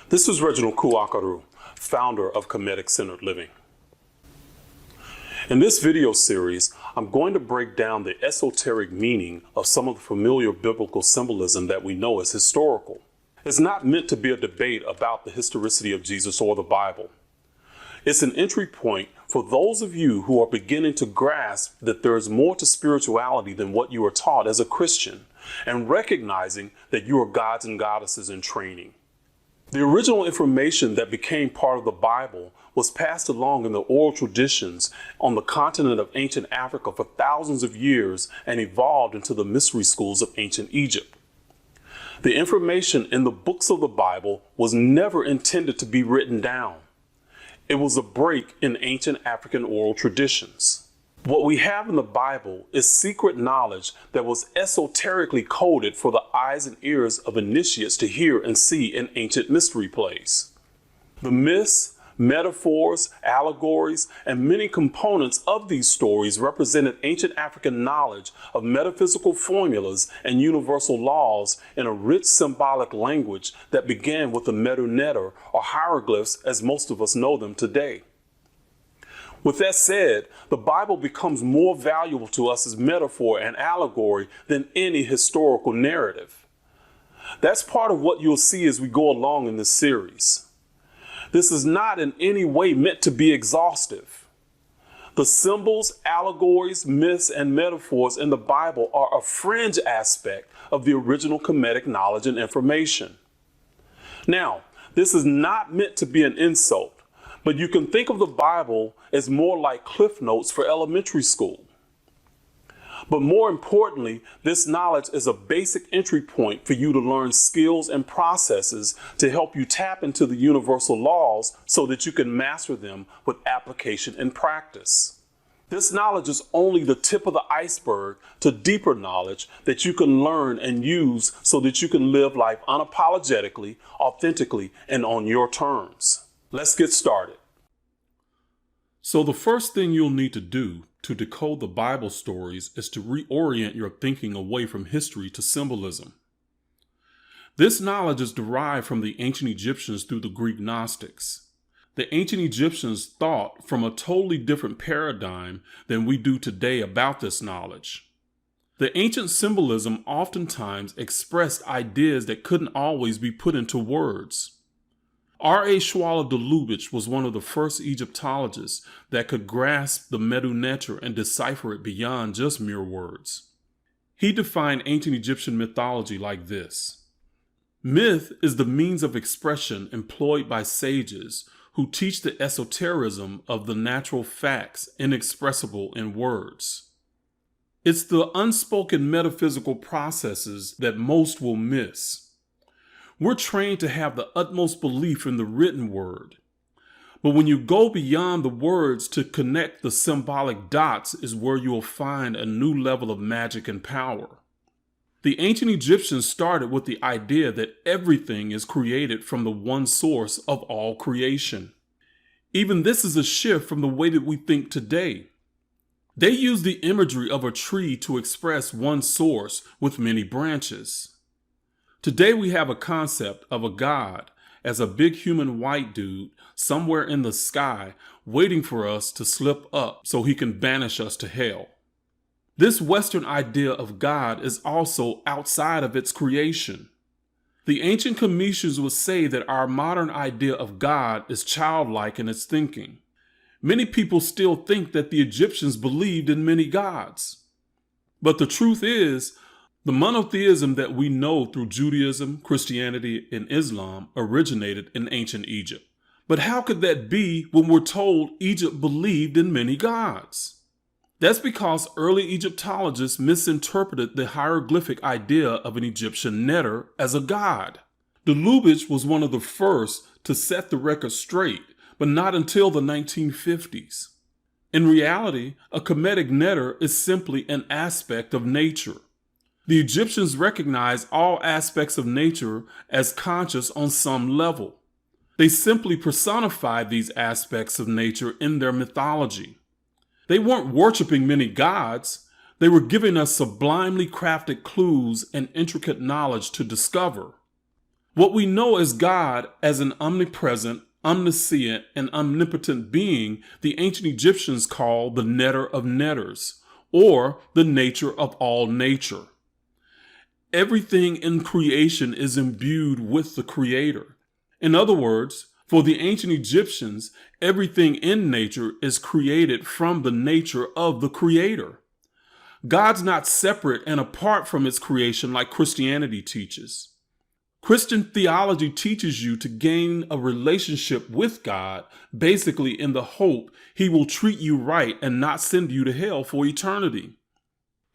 This is Reginald Kuakaru, founder of Kemetic Centered Living. In this video series, I'm going to break down the esoteric meaning of some of the familiar biblical symbolism that we know as historical. It's not meant to be a debate about the historicity of Jesus or the Bible. It's an entry point for those of you who are beginning to grasp that there is more to spirituality than what you are taught as a Christian, and recognizing that you are gods and goddesses in training. The original information that became part of the Bible was passed along in the oral traditions on the continent of ancient Africa for thousands of years and evolved into the mystery schools of ancient Egypt. The information in the books of the Bible was never intended to be written down. It was a break in ancient African oral traditions. What we have in the Bible is secret knowledge that was esoterically coded for the eyes and ears of initiates to hear and see in ancient mystery plays. The myths, metaphors, allegories, and many components of these stories represented ancient African knowledge of metaphysical formulas and universal laws in a rich symbolic language that began with the medu-neter or hieroglyphs as most of us know them today. With that said, the Bible becomes more valuable to us as metaphor and allegory than any historical narrative. That's part of what you'll see as we go along in this series. This is not in any way meant to be exhaustive. The symbols, allegories, myths, and metaphors in the Bible are a fringe aspect of the original Kemetic knowledge and information. Now, this is not meant to be an insult, but you can think of the Bible as more like Cliff Notes for elementary school. But more importantly, this knowledge is a basic entry point for you to learn skills and processes to help you tap into the universal laws so that you can master them with application and practice. This knowledge is only the tip of the iceberg to deeper knowledge that you can learn and use so that you can live life unapologetically, authentically, and on your terms. Let's get started. So the first thing you'll need to do to decode the Bible stories is to reorient your thinking away from history to symbolism. This knowledge is derived from the ancient Egyptians through the Greek Gnostics. The ancient Egyptians thought from a totally different paradigm than we do today about this knowledge. The ancient symbolism oftentimes expressed ideas that couldn't always be put into words. R.A. Schwaller de Lubitsch was one of the first Egyptologists that could grasp the medu-neter and decipher it beyond just mere words. He defined ancient Egyptian mythology like this: myth is the means of expression employed by sages who teach the esotericism of the natural facts inexpressible in words. It's the unspoken metaphysical processes that most will miss. We're trained to have the utmost belief in the written word. But when you go beyond the words to connect the symbolic dots is where you'll find a new level of magic and power. The ancient Egyptians started with the idea that everything is created from the one source of all creation. Even this is a shift from the way that we think today. They use the imagery of a tree to express one source with many branches. Today we have a concept of a god as a big human white dude somewhere in the sky waiting for us to slip up so he can banish us to hell. This Western idea of God is also outside of its creation. The ancient Kemetians would say that our modern idea of God is childlike in its thinking. Many people still think that the Egyptians believed in many gods. But the truth is, the monotheism that we know through Judaism, Christianity, and Islam originated in ancient Egypt. But how could that be when we're told Egypt believed in many gods? That's because early Egyptologists misinterpreted the hieroglyphic idea of an Egyptian neter as a god. De Lubitsch was one of the first to set the record straight, but not until the 1950s. In reality, a Kemetic neter is simply an aspect of nature. The Egyptians recognized all aspects of nature as conscious on some level. They simply personified these aspects of nature in their mythology. They weren't worshiping many gods. They were giving us sublimely crafted clues and intricate knowledge to discover. What we know as God as an omnipresent, omniscient, and omnipotent being, the ancient Egyptians called the netter of netters, or the nature of all nature. Everything in creation is imbued with the Creator. In other words, for the ancient Egyptians, everything in nature is created from the nature of the Creator. God's not separate and apart from its creation like Christianity teaches. Christian theology teaches you to gain a relationship with God, basically in the hope He will treat you right and not send you to hell for eternity.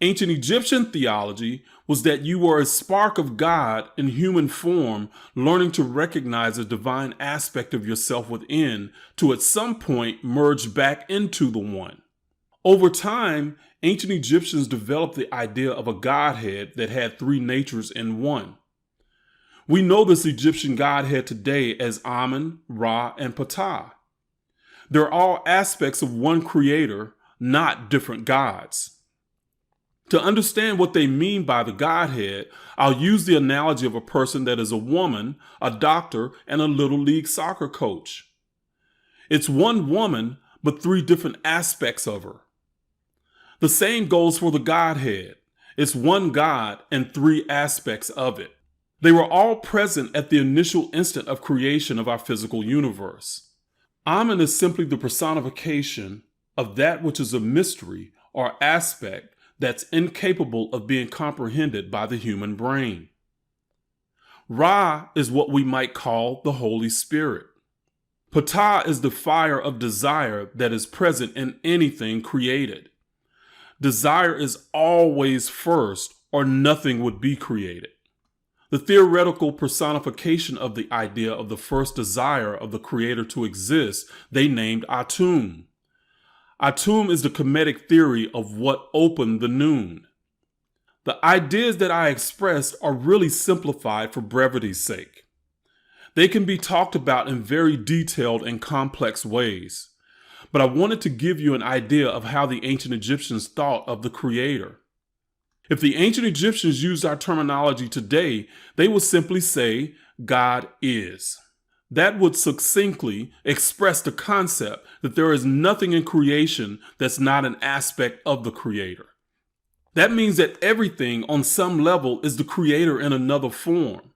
Ancient Egyptian theology was that you were a spark of God in human form, learning to recognize a divine aspect of yourself within to at some point merge back into the one. Over time, ancient Egyptians developed the idea of a Godhead that had three natures in one. We know this Egyptian Godhead today as Amun, Ra, and Ptah. They're all aspects of one creator, not different gods. To understand what they mean by the Godhead, I'll use the analogy of a person that is a woman, a doctor, and a little league soccer coach. It's one woman, but three different aspects of her. The same goes for the Godhead. It's one God and three aspects of it. They were all present at the initial instant of creation of our physical universe. Amun is simply the personification of that which is a mystery or aspect that's incapable of being comprehended by the human brain. Ra is what we might call the Holy Spirit. Ptah is the fire of desire that is present in anything created. Desire is always first, or nothing would be created. The theoretical personification of the idea of the first desire of the Creator to exist, they named Atum. Atum is the Kemetic theory of what opened the noon. The ideas that I expressed are really simplified for brevity's sake. They can be talked about in very detailed and complex ways, but I wanted to give you an idea of how the ancient Egyptians thought of the Creator. If the ancient Egyptians used our terminology today, they would simply say, God is. That would succinctly express the concept that there is nothing in creation that's not an aspect of the Creator. That means that everything on some level is the Creator in another form.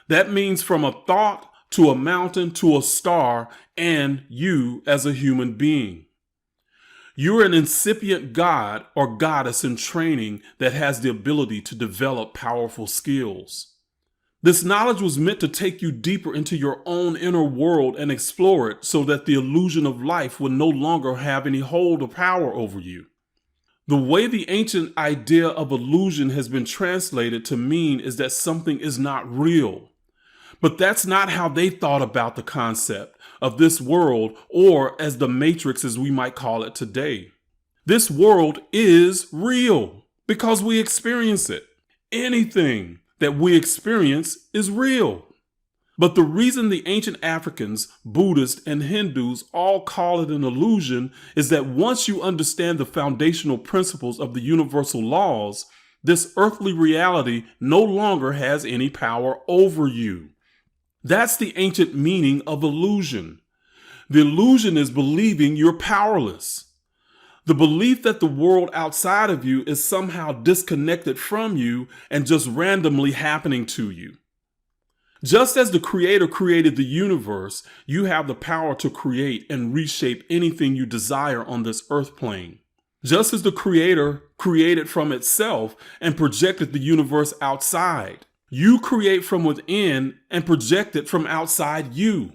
That means from a thought to a mountain to a star and you as a human being. You're an incipient god or goddess in training that has the ability to develop powerful skills. This knowledge was meant to take you deeper into your own inner world and explore it so that the illusion of life would no longer have any hold or power over you. The way the ancient idea of illusion has been translated to mean is that something is not real. But that's not how they thought about the concept of this world, or as the matrix as we might call it today. This world is real because we experience it. Anything that we experience is real. But the reason the ancient Africans, Buddhists, and Hindus all call it an illusion is that once you understand the foundational principles of the universal laws, this earthly reality no longer has any power over you. That's the ancient meaning of illusion. The illusion is believing you're powerless. The belief that the world outside of you is somehow disconnected from you and just randomly happening to you. Just as the Creator created the universe, you have the power to create and reshape anything you desire on this earth plane. Just as the Creator created from itself and projected the universe outside, you create from within and project it from outside you.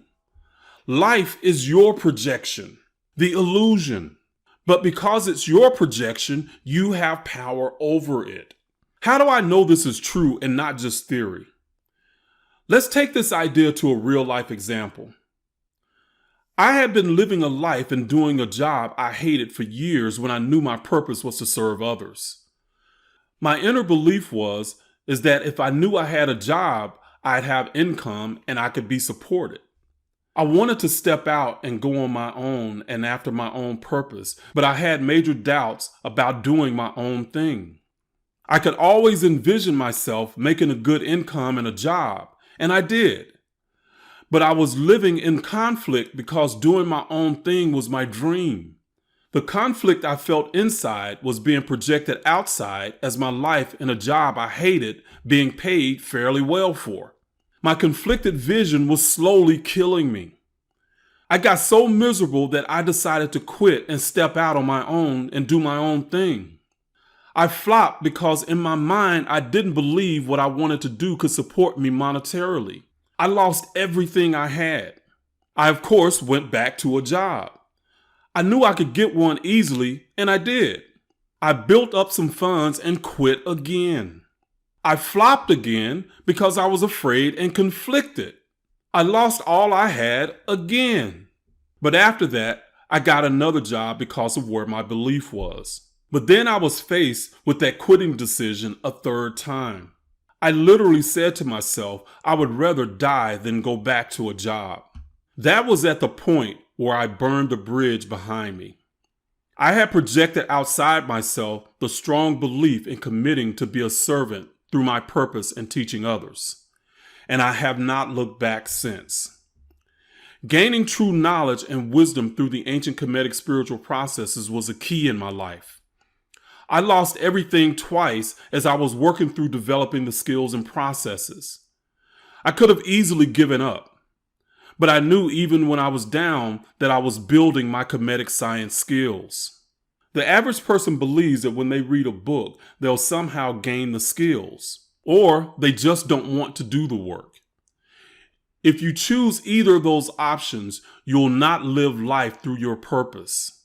Life is your projection, the illusion. But because it's your projection, you have power over it. How do I know this is true and not just theory? Let's take this idea to a real life example. I had been living a life and doing a job I hated for years when I knew my purpose was to serve others. My inner belief is that if I knew I had a job, I'd have income and I could be supported. I wanted to step out and go on my own and after my own purpose, but I had major doubts about doing my own thing. I could always envision myself making a good income and a job, And I did. But I was living in conflict because doing my own thing was my dream. The conflict I felt inside was being projected outside as my life in a job I hated, being paid fairly well for. My conflicted vision was slowly killing me. I got so miserable that I decided to quit and step out on my own and do my own thing. I flopped because in my mind, I didn't believe what I wanted to do could support me monetarily. I lost everything I had. I, of course, went back to a job. I knew I could get one easily, and I did. I built up some funds and quit again. I flopped again because I was afraid and conflicted. I lost all I had again. But after that, I got another job because of where my belief was. But then I was faced with that quitting decision a third time. I literally said to myself, I would rather die than go back to a job. That was at the point where I burned the bridge behind me. I had projected outside myself the strong belief in committing to be a servant through my purpose in teaching others. And I have not looked back since. Gaining true knowledge and wisdom through the ancient Kemetic spiritual processes was a key in my life. I lost everything twice as I was working through developing the skills and processes. I could have easily given up. But I knew even when I was down that I was building my Kemetic science skills. The average person believes that when they read a book, they'll somehow gain the skills, or they just don't want to do the work. If you choose either of those options, you'll not live life through your purpose.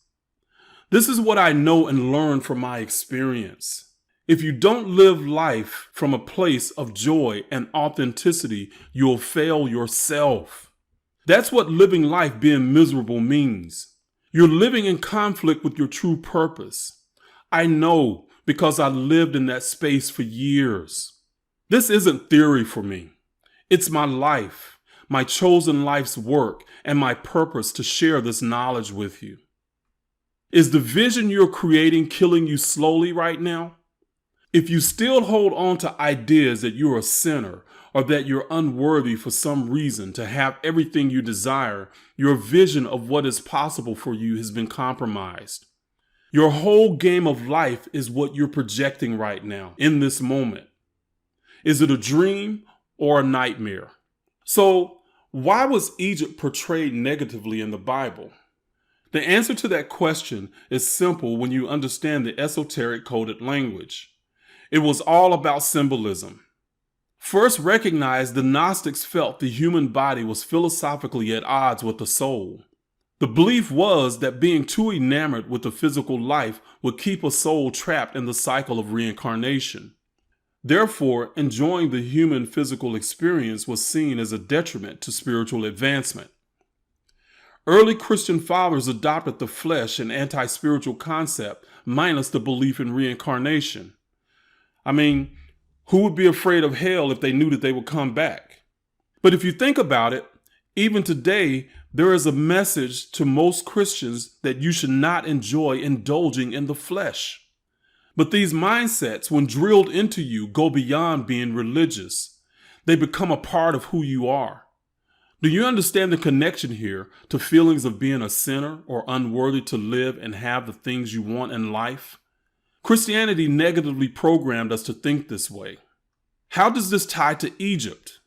This is what I know and learned from my experience. If you don't live life from a place of joy and authenticity, you'll fail yourself. That's what living life being miserable means. You're living in conflict with your true purpose. I know because I lived in that space for years. This isn't theory for me. It's my life, my chosen life's work, and my purpose to share this knowledge with you. Is the vision you're creating killing you slowly right now? If you still hold on to ideas that you're a sinner, or that you're unworthy for some reason to have everything you desire, your vision of what is possible for you has been compromised. Your whole game of life is what you're projecting right now, in this moment. Is it a dream or a nightmare? So, why was Egypt portrayed negatively in the Bible? The answer to that question is simple when you understand the esoteric coded language. It was all about symbolism. First, recognize the Gnostics felt the human body was philosophically at odds with the soul. The belief was that being too enamored with the physical life would keep a soul trapped in the cycle of reincarnation. Therefore, enjoying the human physical experience was seen as a detriment to spiritual advancement. Early Christian fathers adopted the flesh and anti-spiritual concept minus the belief in reincarnation. Who would be afraid of hell if they knew that they would come back? But if you think about it, even today, there is a message to most Christians that you should not enjoy indulging in the flesh. But these mindsets, when drilled into you, go beyond being religious. They become a part of who you are. Do you understand the connection here to feelings of being a sinner or unworthy to live and have the things you want in life? Christianity negatively programmed us to think this way. How does this tie to Egypt?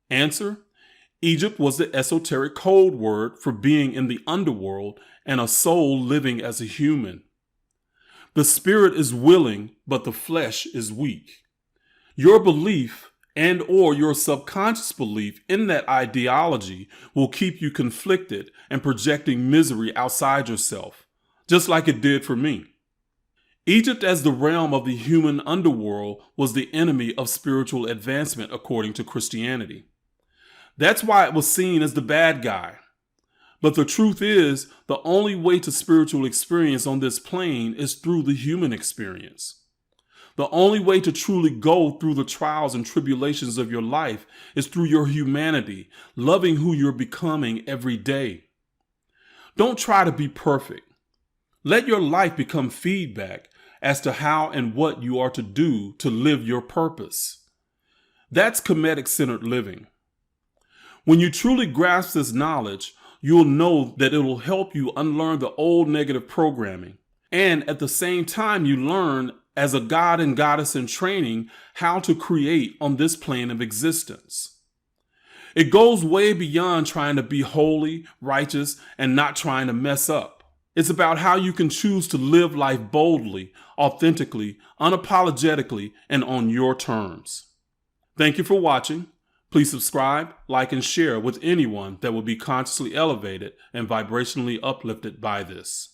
Answer: Egypt was the esoteric code word for being in the underworld and a soul living as a human. The spirit is willing, but the flesh is weak. Your belief and or your subconscious belief in that ideology will keep you conflicted and projecting misery outside yourself, just like it did for me. Egypt as the realm of the human underworld was the enemy of spiritual advancement according to Christianity. That's why it was seen as the bad guy. But the truth is, the only way to spiritual experience on this plane is through the human experience. The only way to truly go through the trials and tribulations of your life is through your humanity, loving who you're becoming every day. Don't try to be perfect. Let your life become feedback as to how and what you are to do to live your purpose. That's Kemetic-centered living. When you truly grasp this knowledge, you'll know that it will help you unlearn the old negative programming. And at the same time, you learn, as a god and goddess in training, how to create on this plane of existence. It goes way beyond trying to be holy, righteous, and not trying to mess up. It's about how you can choose to live life boldly, authentically, unapologetically, and on your terms. Thank you for watching. Please subscribe, like, and share with anyone that will be consciously elevated and vibrationally uplifted by this.